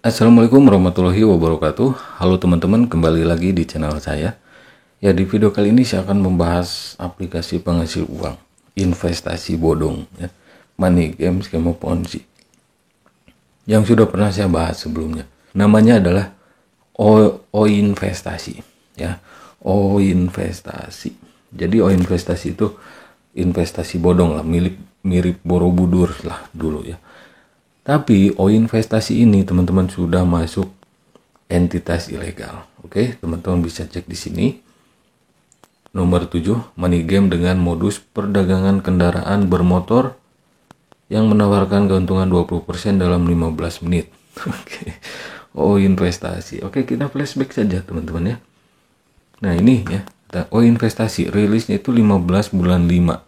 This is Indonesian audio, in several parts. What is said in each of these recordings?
Assalamualaikum warahmatullahi wabarakatuh. Halo teman-teman, kembali lagi di channel saya. Ya, di video kali ini saya akan membahas aplikasi penghasil uang, investasi bodong, ya, money game, skema ponzi, yang sudah pernah saya bahas sebelumnya. Namanya adalah O-investasi, ya, O-investasi. Jadi O-investasi itu investasi bodong lah, mirip Borobudur lah dulu ya. Tapi O-investasi ini teman-teman sudah masuk entitas ilegal. Oke, teman-teman bisa cek di sini. Nomor 7, money game dengan modus perdagangan kendaraan bermotor yang menawarkan keuntungan 20% dalam 15 menit. Oke. O-investasi. Oke, kita flashback saja teman-teman ya. Nah, ini ya. O-investasi rilisnya itu 15 bulan 5.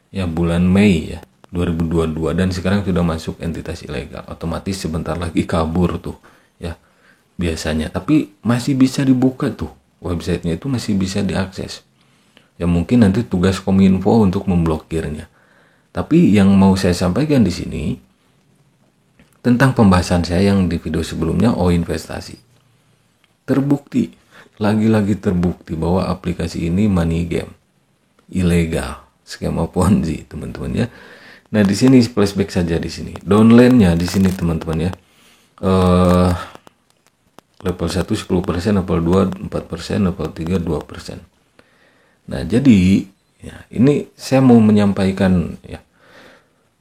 Ya, bulan Mei ya. 2022 dan sekarang sudah masuk entitas ilegal, otomatis sebentar lagi kabur tuh ya biasanya, tapi masih bisa dibuka tuh websitenya, itu masih bisa diakses ya. Mungkin nanti tugas Kominfo untuk memblokirnya. Tapi yang mau saya sampaikan di sini tentang pembahasan saya yang di video sebelumnya, O-investasi terbukti, lagi-lagi terbukti bahwa aplikasi ini money game ilegal, skema ponzi teman-teman ya. Nah, di sini flashback saja di sini. Downline-nya di sini teman-teman ya. Level 1 10%, level 2 4%, level 3 2%. Nah, jadi ya, ini saya mau menyampaikan ya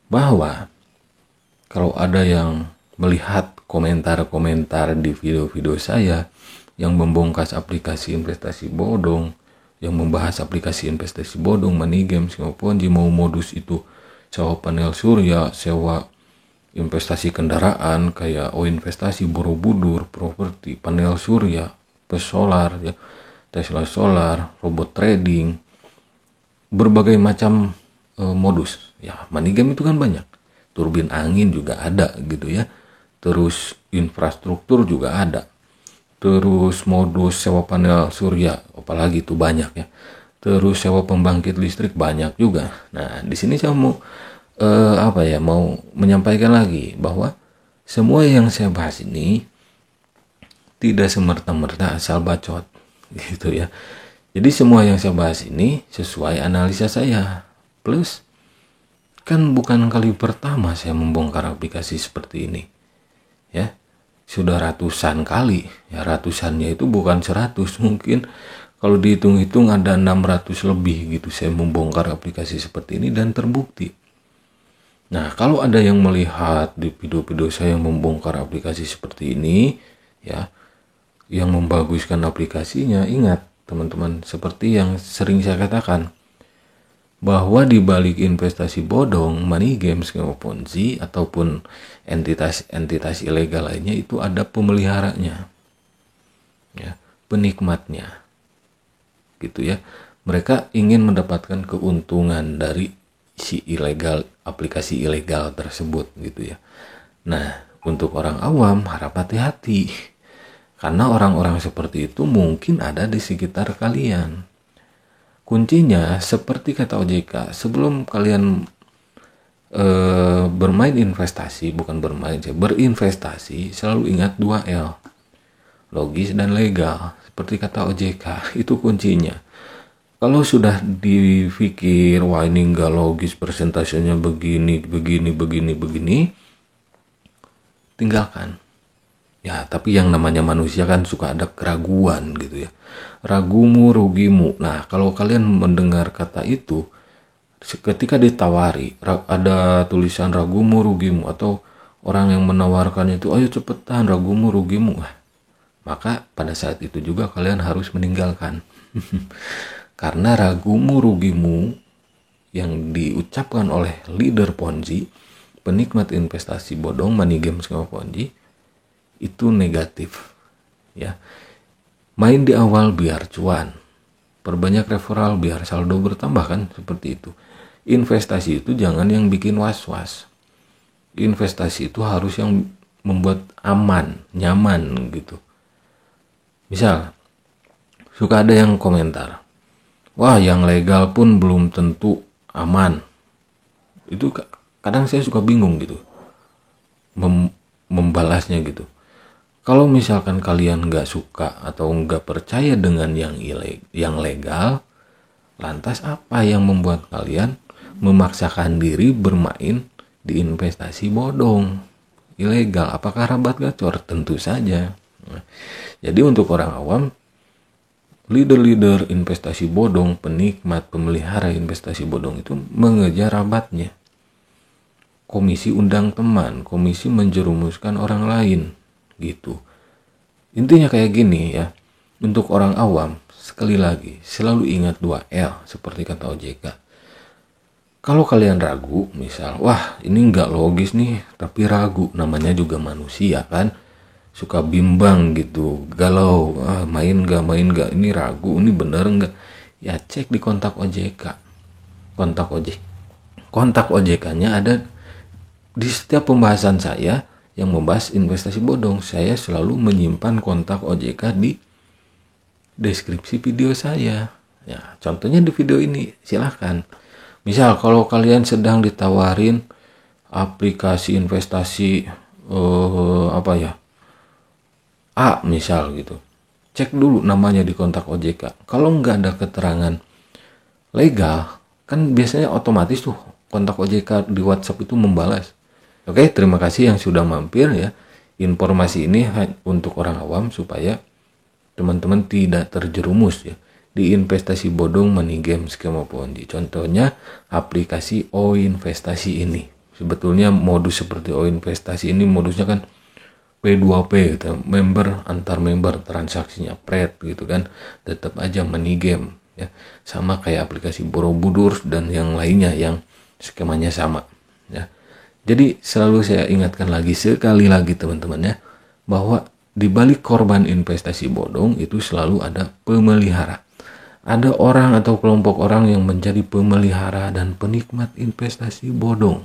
bahwa kalau ada yang melihat komentar-komentar di video-video saya yang membongkar aplikasi investasi bodong, yang membahas aplikasi investasi bodong, money games maupun mau modus itu sewa panel surya, sewa investasi kendaraan kayak O-investasi, Borobudur, properti, panel surya, solar ya, Tesla solar, robot trading, berbagai macam modus. Ya, money game itu kan banyak. Turbin angin juga ada gitu ya. Terus infrastruktur juga ada. Terus modus sewa panel surya, apalagi itu banyak ya. Terus sewa pembangkit listrik banyak juga. Nah, di sini saya mau mau menyampaikan lagi bahwa semua yang saya bahas ini tidak semerta-merta asal bacot gitu ya. Jadi semua yang saya bahas ini sesuai analisa saya. Plus kan bukan kali pertama saya membongkar aplikasi seperti ini. Ya. Sudah ratusan kali. Ya, ratusannya itu bukan 100, mungkin kalau dihitung-hitung ada 600 lebih gitu saya membongkar aplikasi seperti ini dan terbukti. Nah, kalau ada yang melihat di video-video saya yang membongkar aplikasi seperti ini ya, yang membaguskan aplikasinya, ingat teman-teman, seperti yang sering saya katakan bahwa di balik investasi bodong, money games, skema ponzi ataupun entitas ilegal lainnya itu ada pemeliharanya. Ya, penikmatnya. Gitu ya. Mereka ingin mendapatkan keuntungan dari si aplikasi ilegal tersebut gitu ya. Nah, untuk orang awam harap hati-hati, karena orang-orang seperti itu mungkin ada di sekitar kalian. Kuncinya seperti kata OJK, sebelum kalian berinvestasi selalu ingat 2L, logis dan legal. Seperti kata OJK, itu kuncinya. Kalau sudah dipikir, wah ini enggak logis, persentasenya begini, tinggalkan. Ya, tapi yang namanya manusia kan suka ada keraguan gitu ya. Ragumu, rugimu. Nah, kalau kalian mendengar kata itu, ketika ditawari, ada tulisan ragumu, rugimu, atau orang yang menawarkan itu, ayo cepetan, ragumu, rugimu. Maka pada saat itu juga kalian harus meninggalkan. Karena ragumu rugimu yang diucapkan oleh leader ponzi, penikmat investasi bodong, money game, skema ponzi, itu negatif ya. Main di awal biar cuan, perbanyak referral biar saldo bertambah, kan seperti itu. Investasi itu jangan yang bikin was-was. Investasi itu harus yang membuat aman, nyaman gitu. Misal suka ada yang komentar, wah yang legal pun belum tentu aman. Itu kadang saya suka bingung gitu membalasnya gitu. Kalau misalkan kalian nggak suka atau nggak percaya dengan yang legal, lantas apa yang membuat kalian memaksakan diri bermain di investasi bodong, ilegal? Apakah rabat gacor? Tentu saja. Nah, jadi untuk orang awam, leader-leader investasi bodong, penikmat, pemelihara investasi bodong itu mengejar rabatnya. Komisi undang teman, komisi menjerumuskan orang lain, gitu. Intinya kayak gini ya. Untuk orang awam, sekali lagi, selalu ingat 2L seperti kata OJK. Kalau kalian ragu, misal, wah ini nggak logis nih, tapi ragu, namanya juga manusia kan, suka bimbang gitu, galau, main nggak, ini ragu, ini bener nggak, ya cek di kontak OJK. Kontak OJK-nya ada di setiap pembahasan saya yang membahas investasi bodong. Saya selalu menyimpan kontak OJK di deskripsi video saya. Ya, contohnya di video ini, silahkan. Misal kalau kalian sedang ditawarin aplikasi investasi A misal gitu, cek dulu namanya di kontak OJK. Kalau nggak ada keterangan legal, kan biasanya otomatis tuh kontak OJK di WhatsApp itu membalas. Oke, terima kasih yang sudah mampir ya. Informasi ini untuk orang awam supaya teman-teman tidak terjerumus ya di investasi bodong, money game, skema ponzi. Contohnya aplikasi O Investasi ini. Sebetulnya modus seperti O Investasi ini modusnya kan P2P gitu, member antar member, transaksinya pret gitu kan. Tetap aja money game ya. Sama kayak aplikasi Borobudur dan yang lainnya yang skemanya sama ya. Jadi selalu saya ingatkan lagi, sekali lagi teman-teman ya, bahwa di balik korban investasi bodong itu selalu ada pemelihara. Ada orang atau kelompok orang yang menjadi pemelihara dan penikmat investasi bodong.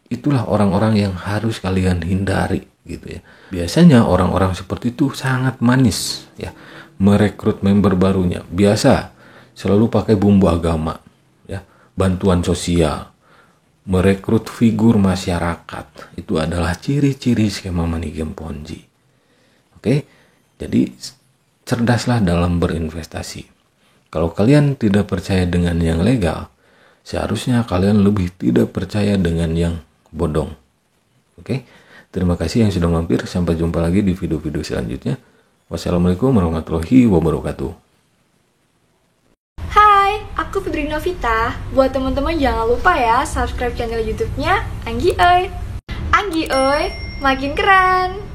Itulah orang-orang yang harus kalian hindari gitu ya. Biasanya orang-orang seperti itu sangat manis ya, merekrut member barunya. Biasa selalu pakai bumbu agama ya, bantuan sosial, merekrut figur masyarakat. Itu adalah ciri-ciri skema money game ponzi. Oke, jadi cerdaslah dalam berinvestasi. Kalau kalian tidak percaya dengan yang legal, seharusnya kalian lebih tidak percaya dengan yang bodong. Oke, terima kasih yang sudah mampir. Sampai jumpa lagi di video-video selanjutnya. Wassalamualaikum warahmatullahi wabarakatuh. Aku Fitri Novita. Buat teman-teman jangan lupa ya subscribe channel YouTube-nya Anggi Oi. Anggi Oi, makin keren.